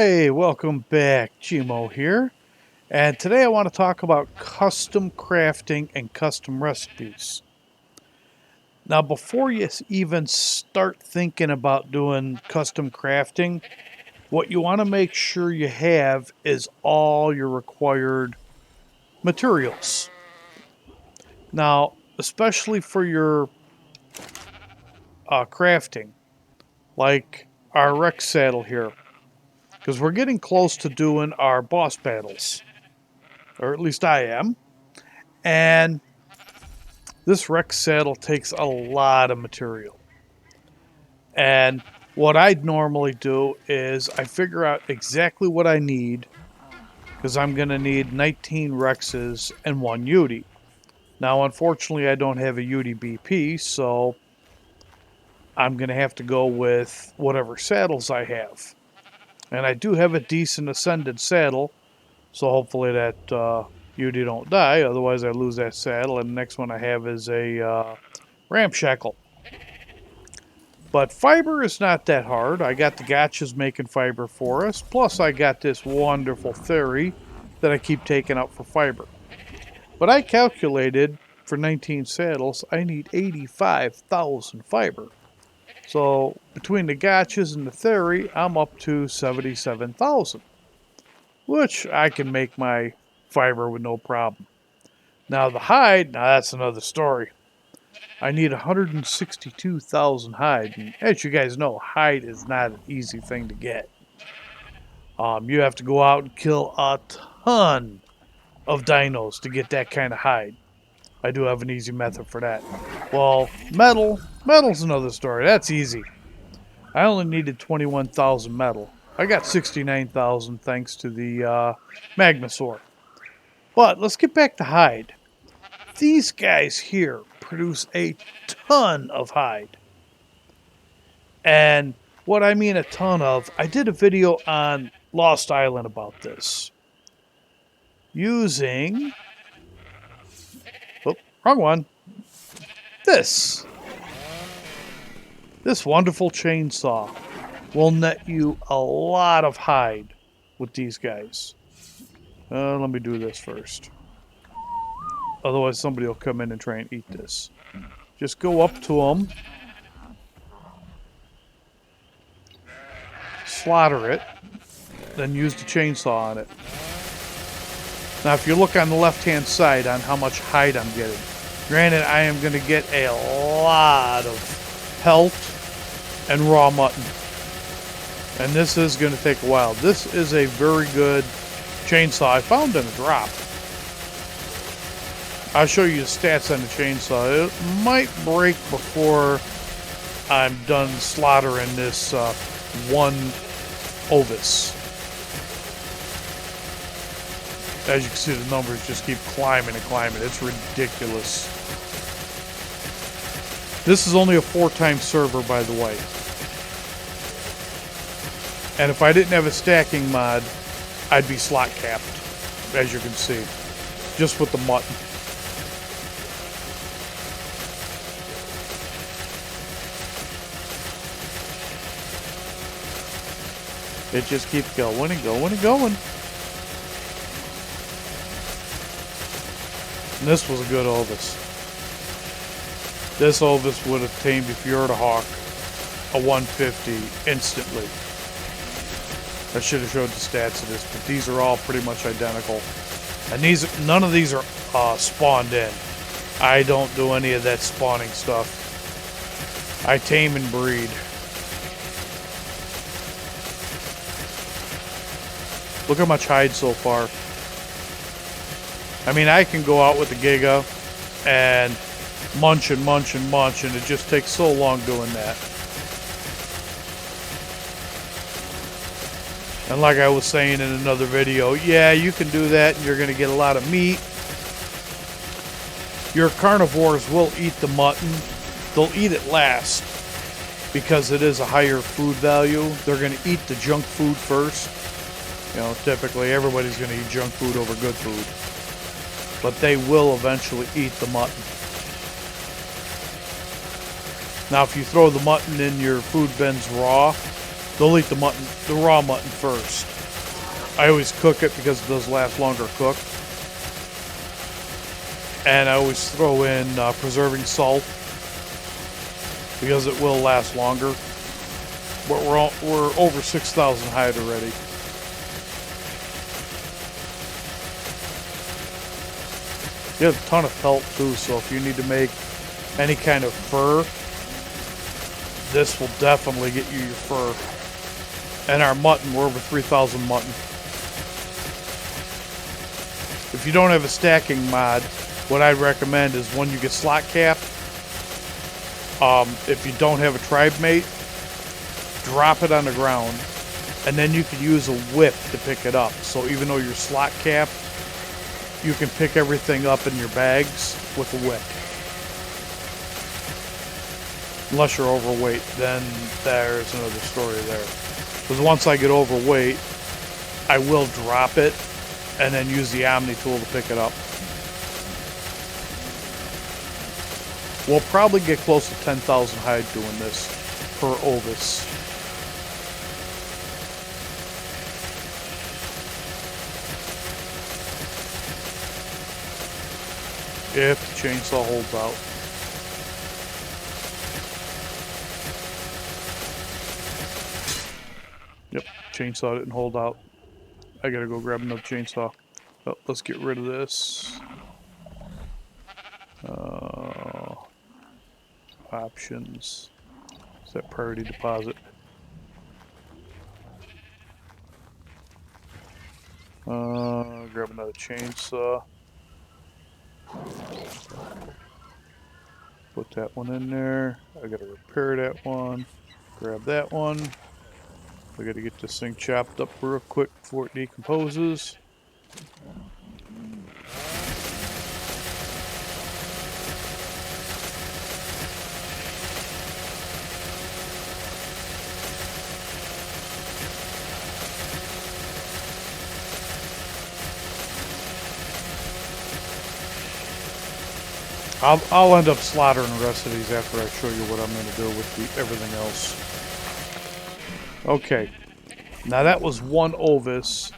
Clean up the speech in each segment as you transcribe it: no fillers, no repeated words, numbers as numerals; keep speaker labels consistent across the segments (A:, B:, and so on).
A: Hey, welcome back. Gmo here. And today I want to talk about custom crafting and custom recipes. Now, before you even start thinking about doing custom crafting, what you want to make sure you have is all your required materials. Now, especially for your crafting, like our Rex saddle here, because we're getting close to doing our boss battles, or at least I am. And this Rex saddle takes a lot of material. And what I'd normally do is I figure out exactly what I need, because I'm going to need 19 Rexes and one Udi. Now, unfortunately, I don't have a Udi BP, so I'm going to have to go with whatever saddles I have. And I do have a decent ascended saddle, so hopefully that Udi don't die. Otherwise, I lose that saddle, and the next one I have is a ramshackle. But fiber is not that hard. I got the gotchas making fiber for us. Plus, I got this wonderful theory that I keep taking out for fiber. But I calculated for 19 saddles, I need 85,000 fiber. So between the gotchas and the theory, I'm up to 77,000, which I can make my fiber with no problem. Now the hide, now that's another story. I need 162,000 hide. And as you guys know, hide is not an easy thing to get. You have to go out and kill a ton of dinos to get that kind of hide. I do have an easy method for that. Well, metal's another story. That's easy. I only needed 21,000 metal. I got 69,000 thanks to the Magmasaur. But let's get back to hide. These guys here produce a ton of hide. And what I mean a ton of, I did a video on Lost Island about this. Using, wrong one, this wonderful chainsaw will net you a lot of hide with these guys. Let me do this first. Otherwise somebody will come in and try and eat this. Just go up to them, slaughter it, then use the chainsaw on it. Now if you look on the left hand side on how much hide I'm getting, granted I am going to get a lot of pelt and raw mutton, and this is going to take a while. This is a very good chainsaw. I found in a drop. I'll show you the stats on the chainsaw. It might break before I'm done slaughtering this one ovis. As you can see, the numbers just keep climbing and climbing. It's ridiculous. This is only a 4-time server, by the way. And if I didn't have a stacking mod, I'd be slot capped, as you can see, just with the mutton. It just keeps going and going and going. And this was a good Ovis. This Ovis would have tamed a Fjordur Hawk a 150 instantly. I should have showed the stats of this, but these are all pretty much identical. And none of these are spawned in. I don't do any of that spawning stuff. I tame and breed. Look how much hide so far. I mean, I can go out with the Giga and munch and munch and munch, and it just takes so long doing that. And like I was saying in another video, yeah, you can do that and you're going to get a lot of meat. Your carnivores will eat the mutton. They'll eat it last because it is a higher food value. They're going to eat the junk food first. You know, typically everybody's going to eat junk food over good food. But they will eventually eat the mutton. Now, if you throw the mutton in your food bins raw, they'll eat the mutton, the raw mutton first. I always cook it because it does last longer cooked. And I always throw in preserving salt because it will last longer. But we're over 6,000 hide already. You have a ton of pelt too, so if you need to make any kind of fur, this will definitely get you your fur. And our mutton, we're over 3,000 mutton. If you don't have a stacking mod, what I'd recommend is when you get slot capped, if you don't have a tribe mate, drop it on the ground, and then you can use a whip to pick it up. So even though you're slot capped, you can pick everything up in your bags with a whip. Unless you're overweight, then there's another story there. Because once I get overweight, I will drop it and then use the Omni tool to pick it up. We'll probably get close to 10,000 hide doing this per ovis. If the chainsaw holds out. Yep, chainsaw didn't hold out. I gotta go grab another chainsaw. Oh, let's get rid of this. Options. Set priority deposit. Grab another chainsaw. Put that one in there. I gotta repair that one. Grab that one. I gotta get this thing chopped up real quick before it decomposes. I'll end up slaughtering the rest of these after I show you what I'm going to do with everything else. Okay, now that was one ovis,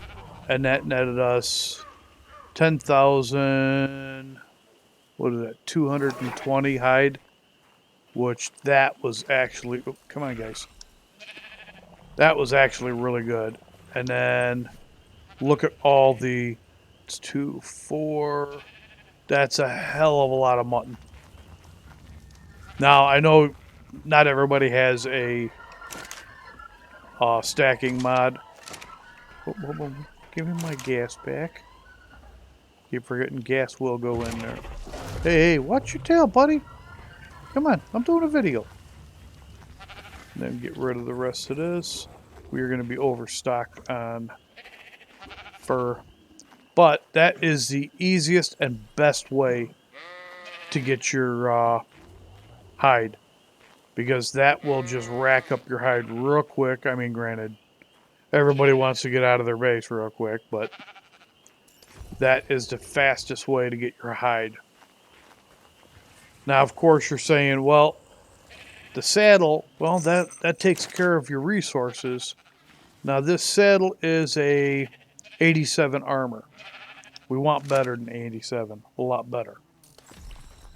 A: and that netted us 10,000. What is that? 220 hide, which that was actually. Oh, come on, guys. That was actually really good. And then look at all the. It's 2, 4. That's a hell of a lot of mutton. Now, I know not everybody has a stacking mod. Give me my gas back. Keep forgetting gas will go in there. Hey, watch your tail, buddy. Come on, I'm doing a video. Then get rid of the rest of this. We are going to be overstocked on fur. But that is the easiest and best way to get your hide. Because that will just rack up your hide real quick. I mean, granted, everybody wants to get out of their base real quick, but that is the fastest way to get your hide. Now, of course, you're saying, well, the saddle, well, that takes care of your resources. Now, this saddle is a 87 armor. We want better than 87, a lot better.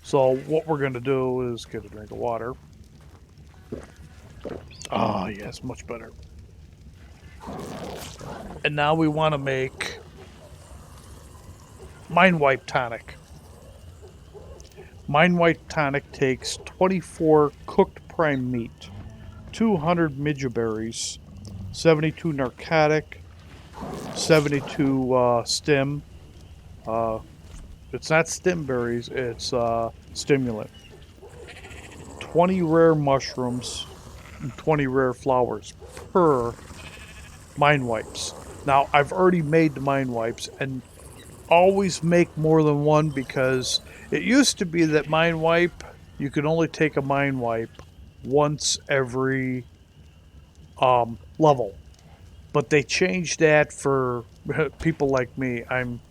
A: So what we're going to do is get a drink of water. Ah, yes, much better. And now we want to make Mind Wipe Tonic. Mind Wipe Tonic takes 24 cooked prime meat, 200 midgeberries, 72 narcotic, 72 stim. It's not stim berries, it's stimulant. 20 rare mushrooms, and 20 rare flowers per mind wipes. Now, I've already made the mind wipes, and always make more than one, because it used to be that mind wipe, you could only take a mind wipe once every level. But they changed that for people like me. I'm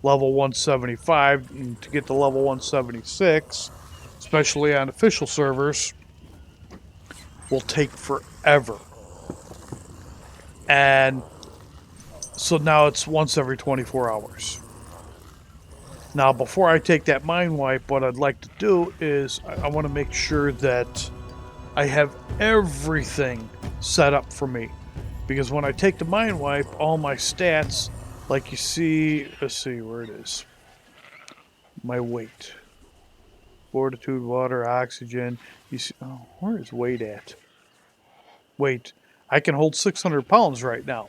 A: level 175, and to get to level 176, especially on official servers, will take forever. And so now it's once every 24 hours. Now, before I take that mind wipe, what I'd like to do is I want to make sure that I have everything set up for me. Because when I take the mind wipe, all my stats, like you see, let's see where it is. My weight. Fortitude, water, oxygen. You see, oh, where is weight at? Weight. I can hold 600 pounds right now.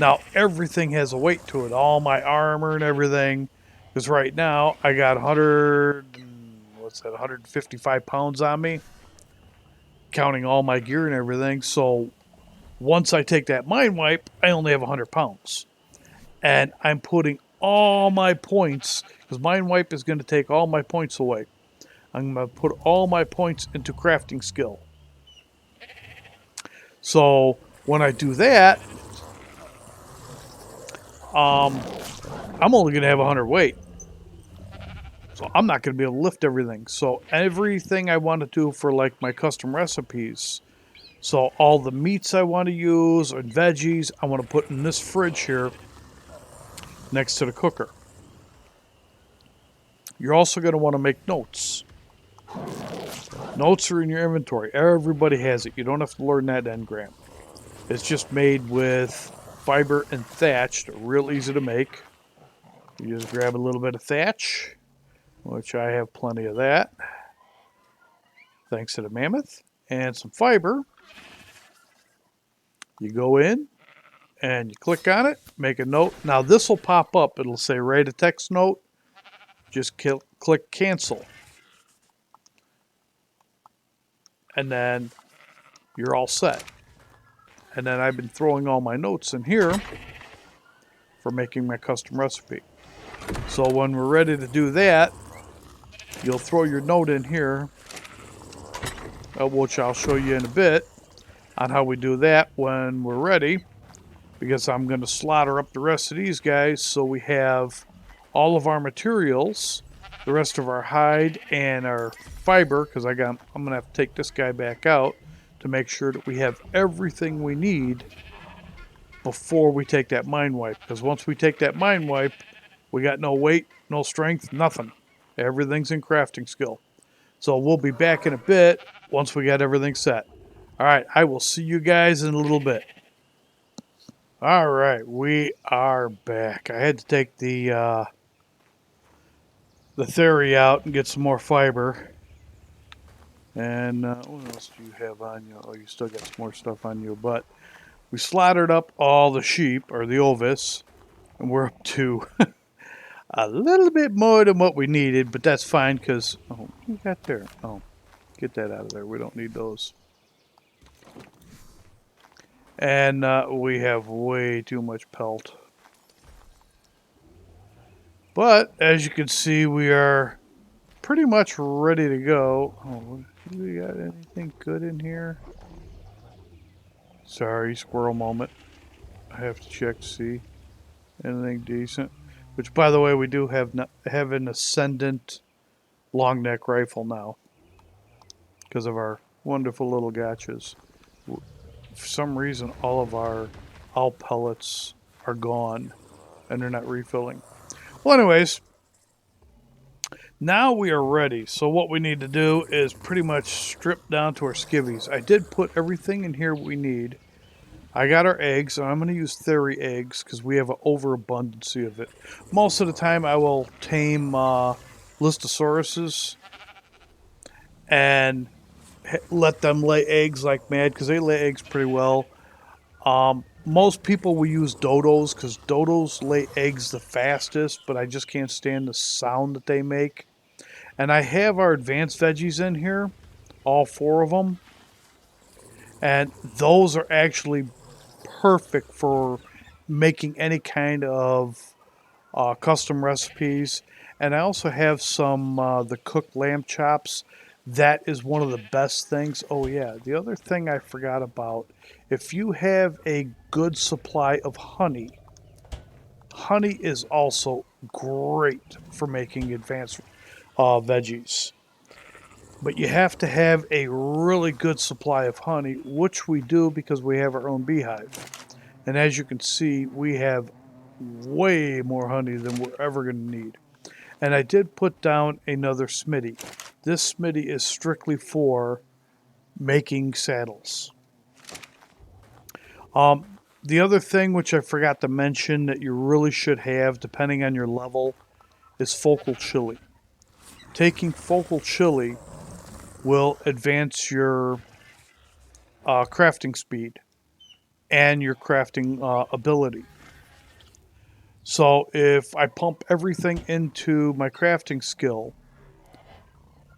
A: Now, everything has a weight to it. All my armor and everything. Because right now, I got 155 pounds on me. Counting all my gear and everything. So, once I take that mind wipe, I only have 100 pounds. And I'm putting all my points, because mind wipe is going to take all my points away. I'm going to put all my points into crafting skill. So when I do that, I'm only going to have 100 weight. So I'm not going to be able to lift everything. So everything I want to do for like my custom recipes, so all the meats I want to use and veggies, I want to put in this fridge here next to the cooker. You're also going to want to make notes. Notes are in your inventory. Everybody has it. You don't have to learn that engram. It's just made with fiber and thatch. They're real easy to make. You just grab a little bit of thatch, which I have plenty of that, thanks to the mammoth, and some fiber. You go in and you click on it, make a note. Now this will pop up. It'll say write a text note. Just click cancel. And then you're all set. And then I've been throwing all my notes in here for making my custom recipe. So when we're ready to do that, you'll throw your note in here, which I'll show you in a bit on how we do that when we're ready, because I'm going to slaughter up the rest of these guys so we have all of our materials, the rest of our hide and our fiber, because I'm going to have to take this guy back out to make sure that we have everything we need before we take that mind wipe. Because once we take that mind wipe, we got no weight, no strength, nothing. Everything's in crafting skill. So we'll be back in a bit once we got everything set. All right, I will see you guys in a little bit. All right, we are back. I had to take the theory out and get some more fiber. And what else do you have on you? Oh, you still got some more stuff on you. But we slaughtered up all the sheep, or the ovis, and we're up to a little bit more than what we needed, but that's fine because, oh, what you got there? Oh, get that out of there. We don't need those. And we have way too much pelt. But, as you can see, we are pretty much ready to go. Oh, do we got anything good in here? Sorry, squirrel moment. I have to check to see anything decent. Which, by the way, we do have an ascendant long neck rifle now because of our wonderful little gotchas. For some reason, all of our owl pellets are gone and they're not refilling. Well, anyways, now we are ready. So what we need to do is pretty much strip down to our skivvies. I did put everything in here we need. I got our eggs, and I'm going to use theory eggs because we have an overabundance of it. Most of the time, I will tame Listosauruses and let them lay eggs like mad because they lay eggs pretty well. Most people will use dodos because dodos lay eggs the fastest, but I just can't stand the sound that they make. And I have our advanced veggies in here, all 4 of them. And those are actually perfect for making any kind of custom recipes. And I also have some the cooked lamb chops. That is one of the best things. Oh yeah, the other thing I forgot about, if you have a good supply of honey, honey is also great for making advanced veggies. But you have to have a really good supply of honey, which we do because we have our own beehive. And as you can see, we have way more honey than we're ever going to need. And I did put down another smithy. This smithy is strictly for making saddles. The other thing which I forgot to mention that you really should have, depending on your level, is focal chili. Taking focal chili will advance your crafting speed and your crafting ability. So if I pump everything into my crafting skill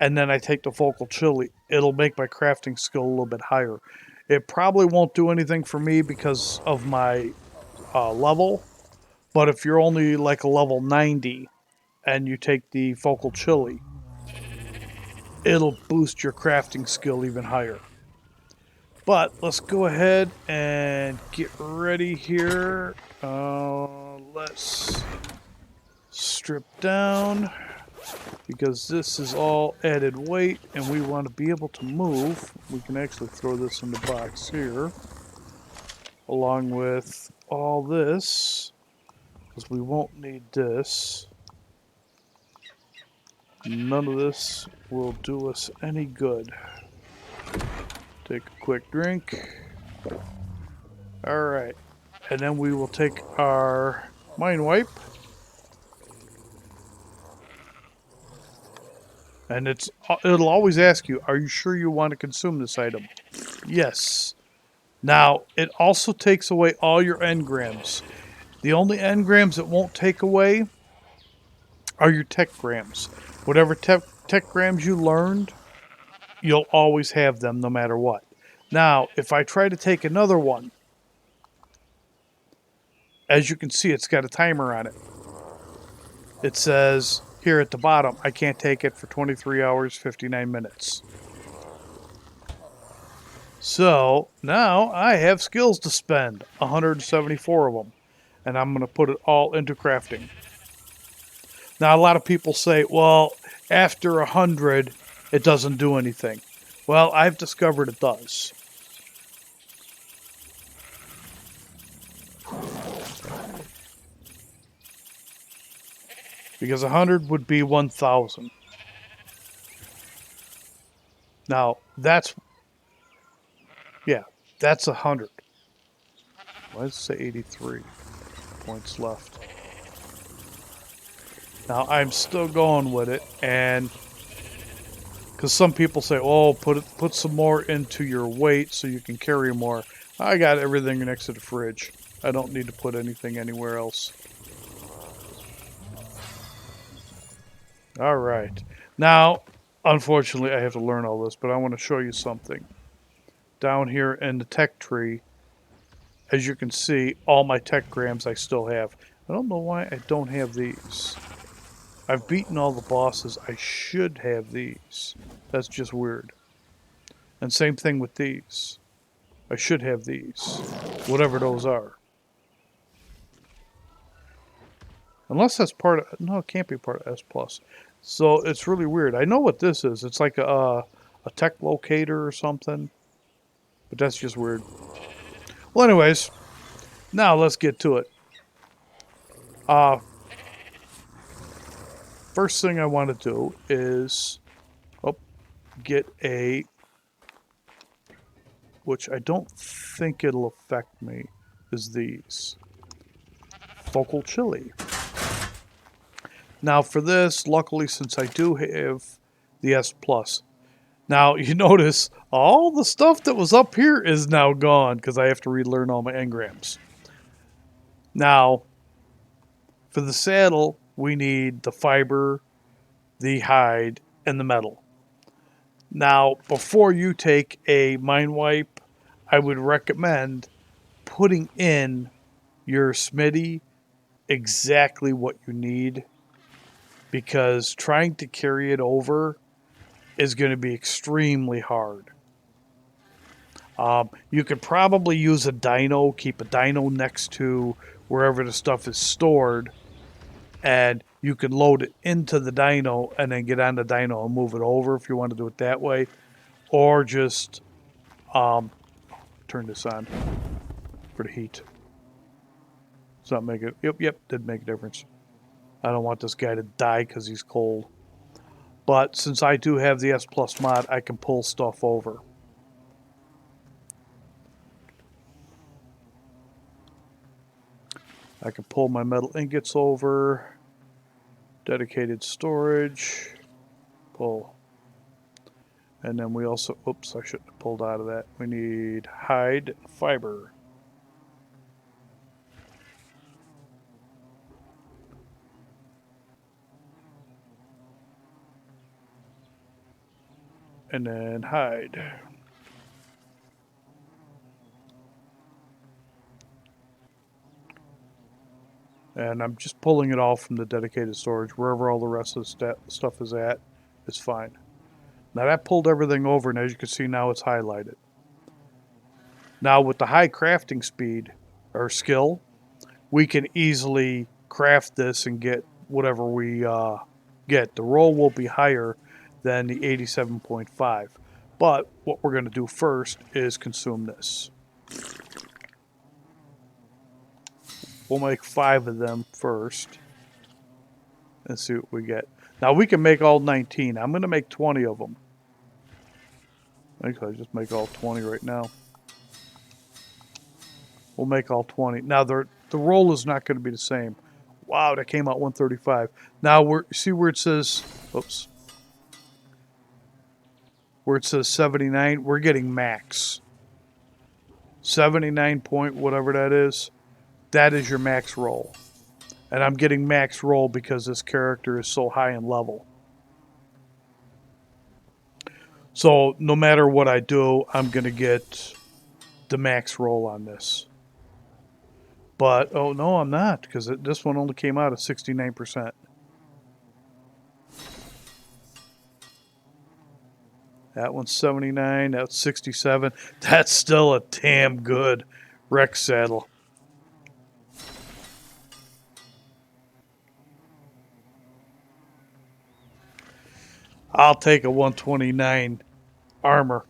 A: and then I take the focal chili, it'll make my crafting skill a little bit higher. It probably won't do anything for me because of my level, but if you're only like a level 90 and you take the focal chili, it'll boost your crafting skill even higher. But let's go ahead and get ready here. Let's strip down because this is all added weight and we want to be able to move. We can actually throw this in the box here along with all this because we won't need this. None of this will do us any good. Take a quick drink. Alright. And then we will take our mine wipe. And it'll always ask you, are you sure you want to consume this item? Yes. Now, it also takes away all your engrams. The only engrams it won't take away are your tech grams. Whatever tech grams you learned, you'll always have them no matter what. Now, if I try to take another one, as you can see, it's got a timer on it. It says here at the bottom, I can't take it for 23 hours, 59 minutes. So now I have skills to spend, 174 of them, and I'm going to put it all into crafting. Now, a lot of people say, well, after 100, it doesn't do anything. Well, I've discovered it does. Because 100 would be 1,000. Now, that's 100. Why does it say 83 points left? Now, I'm still going with it, and because some people say, oh, put some more into your weight so you can carry more. I got everything next to the fridge. I don't need to put anything anywhere else. All right. Now, unfortunately, I have to learn all this, but I want to show you something. Down here in the tech tree, as you can see, all my tech grams I still have. I don't know why I don't have these. I've beaten all the bosses. I should have these. That's just weird. And same thing with these. I should have these. Whatever those are. Unless that's part of... No, it can't be part of S+. So it's really weird. I know what this is. It's like a tech locator or something. But that's just weird. Well, anyways. Now let's get to it. First thing I want to do is get a... which I don't think it'll affect me, is these. Focal chili. Now for this, luckily since I do have the S+. Now you notice all the stuff that was up here is now gone because I have to relearn all my engrams. Now, for the saddle, we need the fiber, the hide, and the metal. Now, before you take a mine wipe, I would recommend putting in your smithy exactly what you need, because trying to carry it over is going to be extremely hard. You could probably use a dyno, keep a dyno next to wherever the stuff is stored, and you can load it into the dyno and then get on the dyno and move it over if you want to do it that way. Or just turn this on for the heat. It's not making it. Yep, did make a difference. I don't want this guy to die because he's cold. But since I do have the S Plus mod, I can pull stuff over. I can pull my metal ingots over. Dedicated storage. Pull. And then we also, oops, I shouldn't have pulled out of that. We need hide fiber. And then hide. And I'm just pulling it all from the dedicated storage. Wherever all the rest of the stuff is at, it's fine. Now that pulled everything over, and as you can see now it's highlighted. Now with the high crafting speed, or skill, we can easily craft this and get whatever we get. The roll will be higher than the 87.5. But what we're going to do first is consume this. We'll make 5 of them first and see what we get. Now we can make all 19. I'm going to make 20 of them. I think I'll just make all 20 right now. We'll make all 20. Now the roll is not going to be the same. Wow, that came out 135. Now see where it says, oops, where it says 79. We're getting max. 79 point whatever that is. That is your max roll. And I'm getting max roll because this character is so high in level. So no matter what I do, I'm going to get the max roll on this. But, oh no, I'm not, because this one only came out at 69%. That one's 79, that's 67. That's still a damn good Rex saddle. I'll take a 129 armor.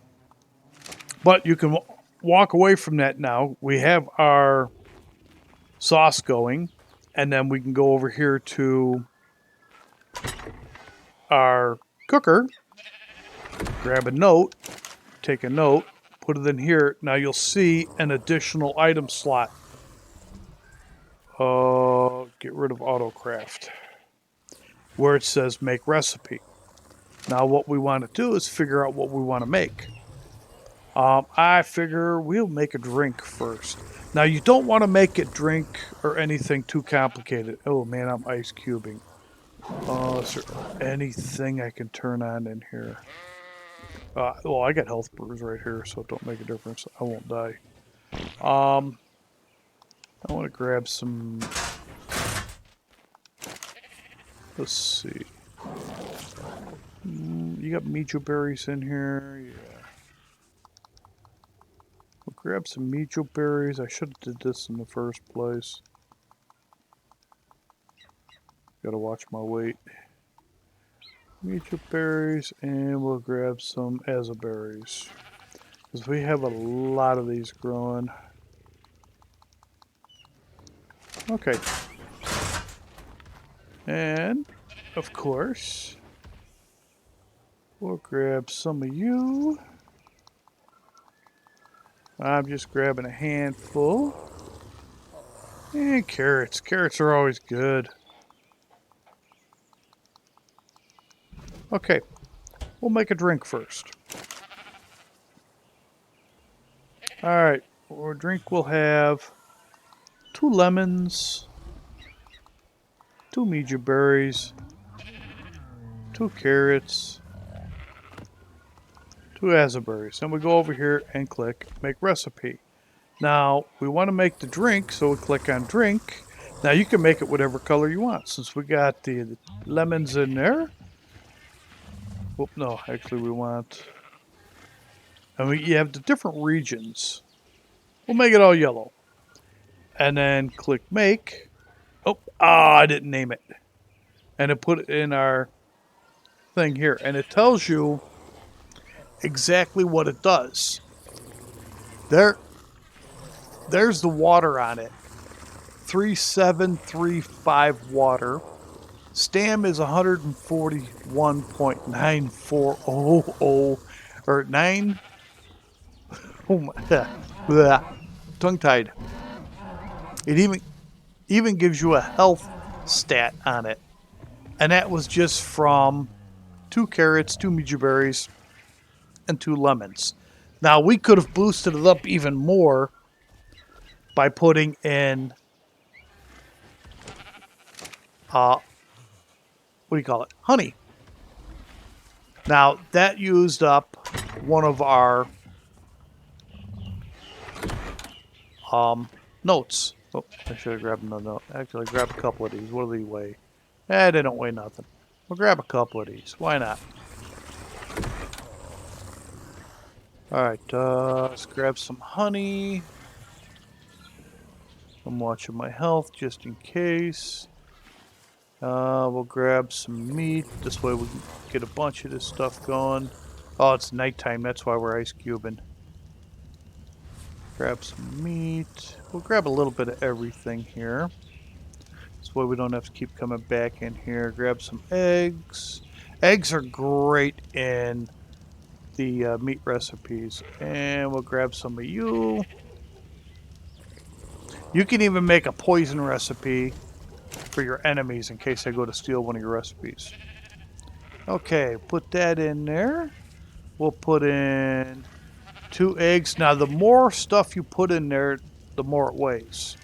A: But you can walk away from that now. We have our sauce going, and then we can go over here to our cooker, grab a note, take a note, put it in here. Now you'll see an additional item slot. Get rid of autocraft, where it says make recipe. Now what we want to do is figure out what we want to make. I figure we'll make a drink first. Now you don't want to make a drink or anything too complicated. Oh man, I'm ice cubing. Is there anything I can turn on in here? Well, I got health brews right here, so it don't make a difference. I won't die. I want to grab some. Let's see. You got Mijo berries in here, yeah. We'll grab some Mijo berries. I should have did this in the first place. Gotta watch my weight. Mijo berries, and we'll grab some Aza berries, because we have a lot of these growing. Okay. And, of course, we'll grab some of you. I'm just grabbing a handful. And carrots. Carrots are always good. Okay. We'll make a drink first. Alright. For a drink we'll have 2 lemons, 2 Mijo berries, 2 carrots, 2 Aza berries. Then we go over here and click make recipe. Now we want to make the drink, so we click on drink. Now you can make it whatever color you want. Since we got the lemons in there. Whoop, no, actually we want. And you have the different regions. We'll make it all yellow. And then click make. Oh, I didn't name it. and it put it in our thing here, and it tells you exactly what it does. There's the water on it. 3735 water. Stam is 141.9400 or 9. Oh my, tongue tied. It even gives you a health stat on it, and that was just from 2 carrots, 2 mejoberries, and 2 lemons. Now we could have boosted it up even more by putting in what do you call it? Honey. Now that used up one of our notes. Oh, I should have grabbed another note. Actually, grab a couple of these. What do they weigh? They don't weigh nothing. We'll grab a couple of these. Why not? Alright, let's grab some honey. I'm watching my health just in case. We'll grab some meat. This way we can get a bunch of this stuff going. Oh, it's nighttime. That's why we're ice cubing. Grab some meat. We'll grab a little bit of everything here. This way we don't have to keep coming back in here. Grab some eggs. Eggs are great in the meat recipes. And we'll grab some of you. You can even make a poison recipe for your enemies in case they go to steal one of your recipes. Okay, put that in there. We'll put in 2 eggs. Now, the more stuff you put in there, the more it weighs.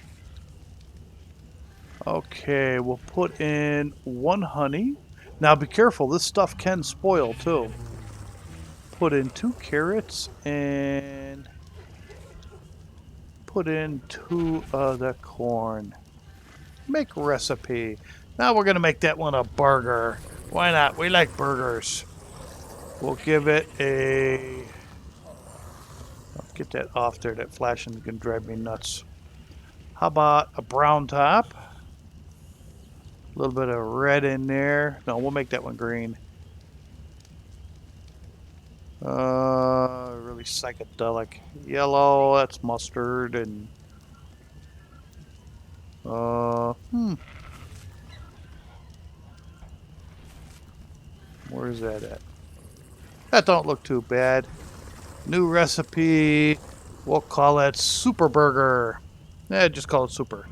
A: Okay, we'll put in 1 honey. Now, be careful. This stuff can spoil, too. Put in 2 carrots and put in 2 of the corn. Make recipe. Now we're going to make that one a burger. Why not? We like burgers. We'll give it a... I'll get that off there. That flashing is going to drive me nuts. How about a brown top? A little bit of red in there. No, we'll make that one green. Really psychedelic. Yellow, that's mustard and... Where's that at? That don't look too bad. New recipe. We'll call it Super Burger. Just call it Super.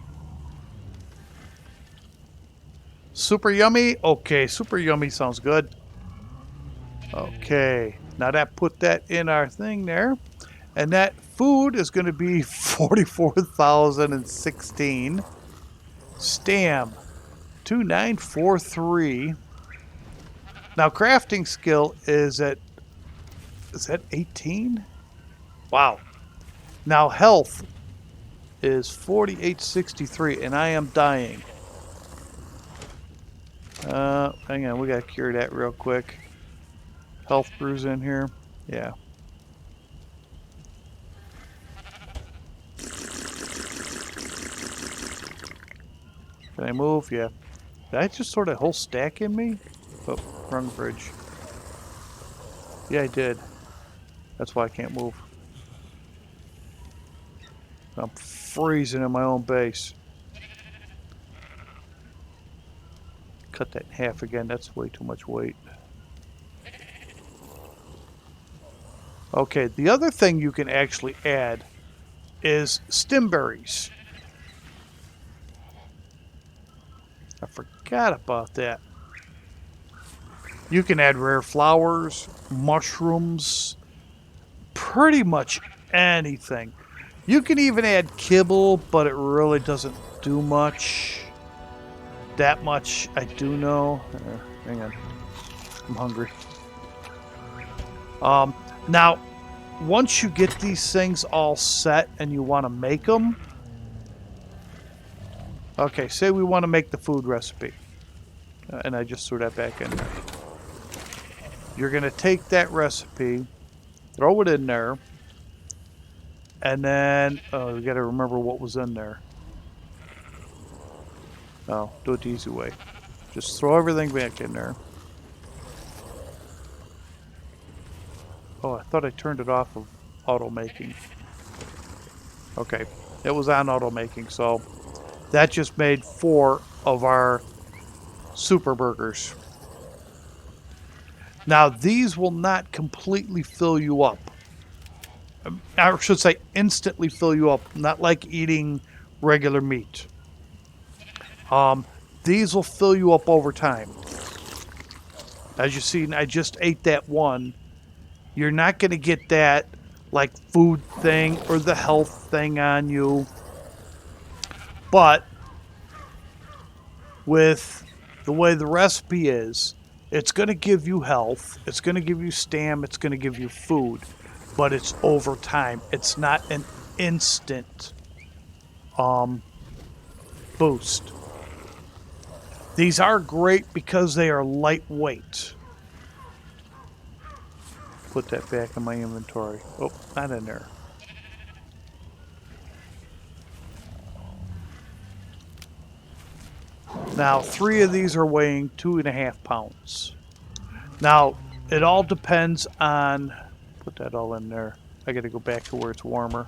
A: Super Yummy? Okay, Super Yummy sounds good. Okay, now that put that in our thing there. And that food is going to be 44,016. Stam 2943. Now crafting skill is that 18? Wow. Now health is 4863 and I am dying. Hang on, we gotta cure that real quick. Health brews in here. Yeah. Can I move? Yeah. Did I just sort of whole stack in me? Oh, wrong bridge. Yeah, I did. That's why I can't move. I'm freezing in my own base. Cut that in half again. That's way too much weight. Okay, the other thing you can actually add is stimberries. I forgot about that. You can add rare flowers, mushrooms, pretty much anything. You can even add kibble, but it really doesn't do much. That much I do know. Hang on. I'm hungry. Now, once you get these things all set and you want to make them, okay, say we want to make the food recipe. And I just threw that back in there. You're going to take that recipe, throw it in there, and then you got to remember what was in there. Oh, do it the easy way. Just throw everything back in there. Oh, I thought I turned it off of auto making. Okay, it was on auto making, so that just made 4 of our super burgers. Now, these will not completely fill you up. I should say instantly fill you up, not like eating regular meat. These will fill you up over time. As you see, I just ate that one. You're not going to get that like food thing or the health thing on you. But with the way the recipe is, it's going to give you health, it's going to give you stamina, it's going to give you food, but it's over time. It's not an instant boost. These are great because they are lightweight. Put that back in my inventory. Oh, not in there. Now, 3 of these are weighing 2.5 pounds. Now, it all depends on... Put that all in there. I got to go back to where it's warmer.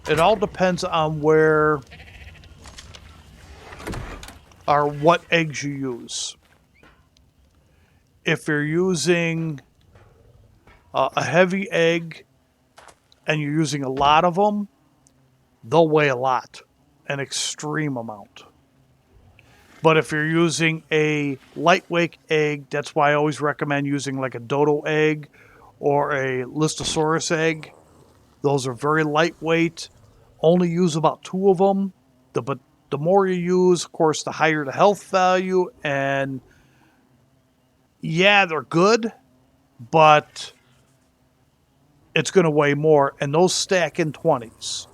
A: It all depends on where or what eggs you use. If you're using a heavy egg and you're using a lot of them, they'll weigh a lot, an extreme amount. But if you're using a lightweight egg, that's why I always recommend using like a dodo egg or a Listosaurus egg. Those are very lightweight. Only use about 2 of them. But the more you use, of course, the higher the health value. And yeah, they're good, but it's going to weigh more. And those stack in 20s.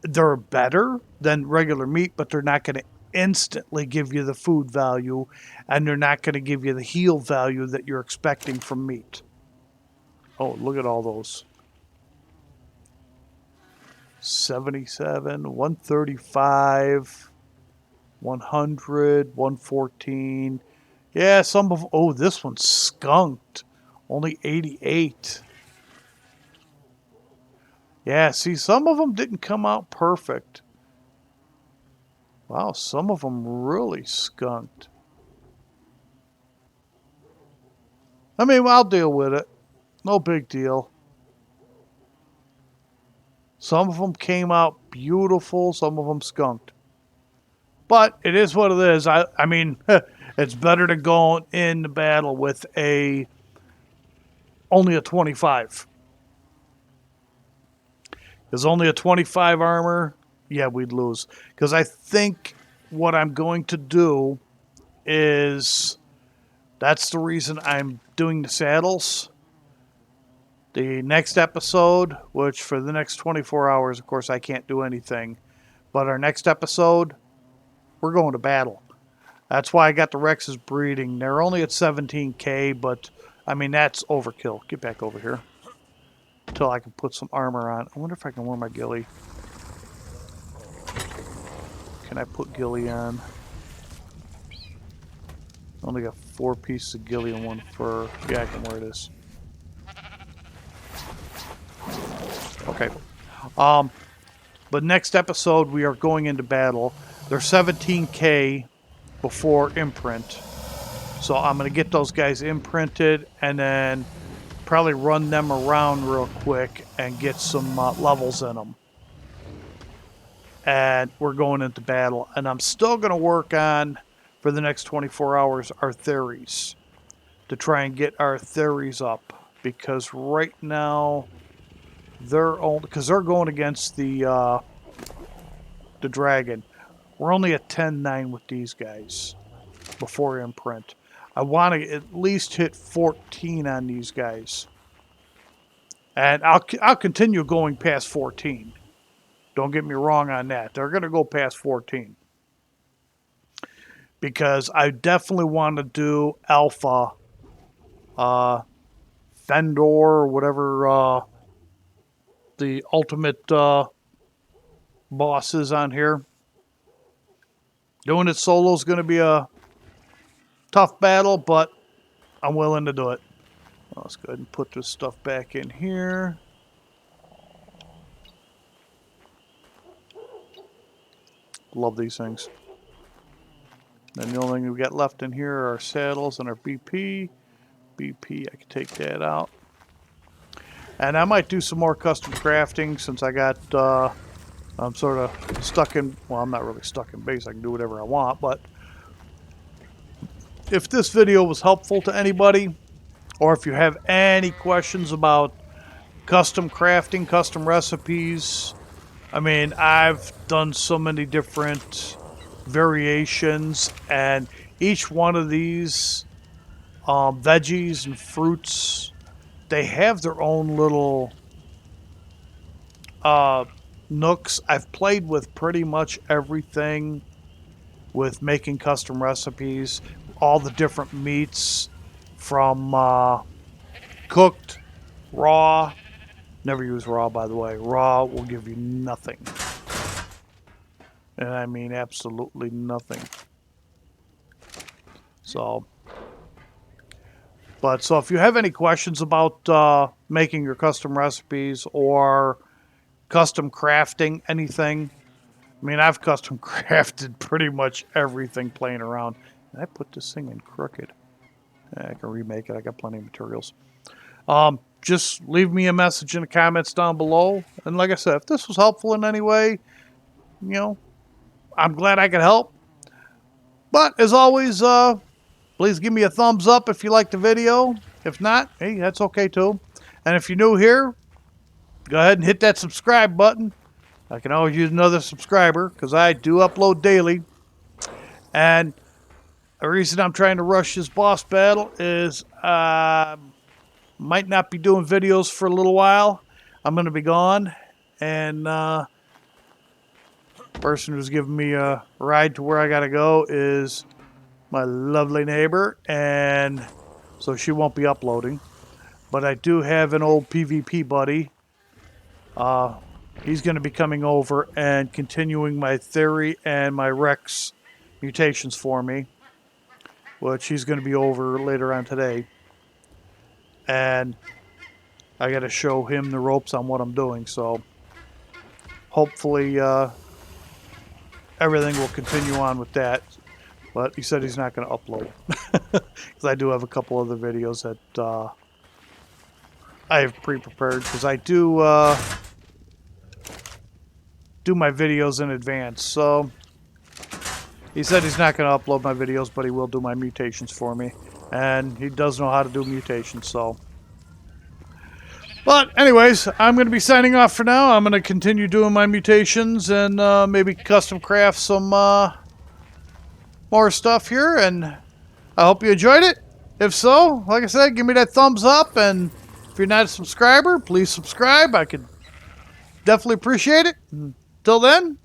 A: They're better than regular meat, but they're not going to instantly give you the food value, and they're not going to give you the heal value that you're expecting from meat. Oh, look at all those. 77, 135, 100, 114. Yeah, some of... Oh, this one's skunked. Only 88. Yeah, see, some of them didn't come out perfect. Wow, some of them really skunked. I mean, I'll deal with it. No big deal. Some of them came out beautiful. Some of them skunked. But it is what it is. I mean, it's better to go in the battle with only a 25. Because only a 25 armor, yeah, we'd lose. Because I think what I'm going to do is... That's the reason I'm doing the saddles. The next episode, which for the next 24 hours, of course, I can't do anything. But our next episode, we're going to battle. That's why I got the Rexes breeding. They're only at 17k, but, I mean, that's overkill. Get back over here. Until I can put some armor on. I wonder if I can wear my ghillie. Can I put ghillie on? Only got 4 pieces of ghillie and 1 fur. Yeah, I can wear this. Okay. But next episode, we are going into battle. They're 17k before imprint. So I'm going to get those guys imprinted and then probably run them around real quick and get some levels in them. And we're going into battle. And I'm still going to work on, for the next 24 hours, our theories. To try and get our theories up. Because right now, they're going against the dragon. We're only at 10-9 with these guys before imprint. I want to at least hit 14 on these guys. And I'll continue going past 14. Don't get me wrong on that. They're going to go past 14. Because I definitely want to do Alpha, Fjordur, or whatever the ultimate boss is on here. Doing it solo is going to be a tough battle, but I'm willing to do it. Let's go ahead and put this stuff back in here. Love these things. And the only thing we've got left in here are our saddles and our BP. BP, I can take that out. And I might do some more custom crafting since I got, I'm sort of stuck in, well, I'm not really stuck in base. I can do whatever I want, but if this video was helpful to anybody, or if you have any questions about custom crafting, custom recipes, I mean, I've done so many different variations, and each one of these veggies and fruits, they have their own little nooks. I've played with pretty much everything with making custom recipes, all the different meats from cooked, raw. Never use raw, by the way. Raw will give you nothing. And I mean absolutely nothing. So, so if you have any questions about making your custom recipes or custom crafting anything, I mean, I've custom crafted pretty much everything playing around. And I put this thing in crooked. I can remake it. I got plenty of materials. Just leave me a message in the comments down below. And like I said, if this was helpful in any way, you know, I'm glad I could help. But as always, please give me a thumbs up if you liked the video. If not, hey, that's okay too. And if you're new here, go ahead and hit that subscribe button. I can always use another subscriber because I do upload daily. And the reason I'm trying to rush this boss battle is might not be doing videos for a little while. I'm going to be gone. And the person who's giving me a ride to where I got to go is my lovely neighbor. And so she won't be uploading. But I do have an old PvP buddy. He's going to be coming over and continuing my theory and my Rex mutations for me, which he's going to be over later on today. And I got to show him the ropes on what I'm doing. So hopefully everything will continue on with that. But he said he's not going to upload. Because I do have a couple other videos that I have pre-prepared. Because I do my videos in advance. So he said he's not going to upload my videos, but he will do my mutations for me. And he does know how to do mutations, so. But anyways, I'm going to be signing off for now. I'm going to continue doing my mutations and maybe custom craft some more stuff here. And I hope you enjoyed it. If so, like I said, give me that thumbs up. And if you're not a subscriber, please subscribe. I could definitely appreciate it. Until then,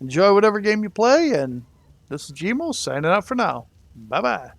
A: enjoy whatever game you play. And this is Gmo signing out for now. Bye-bye.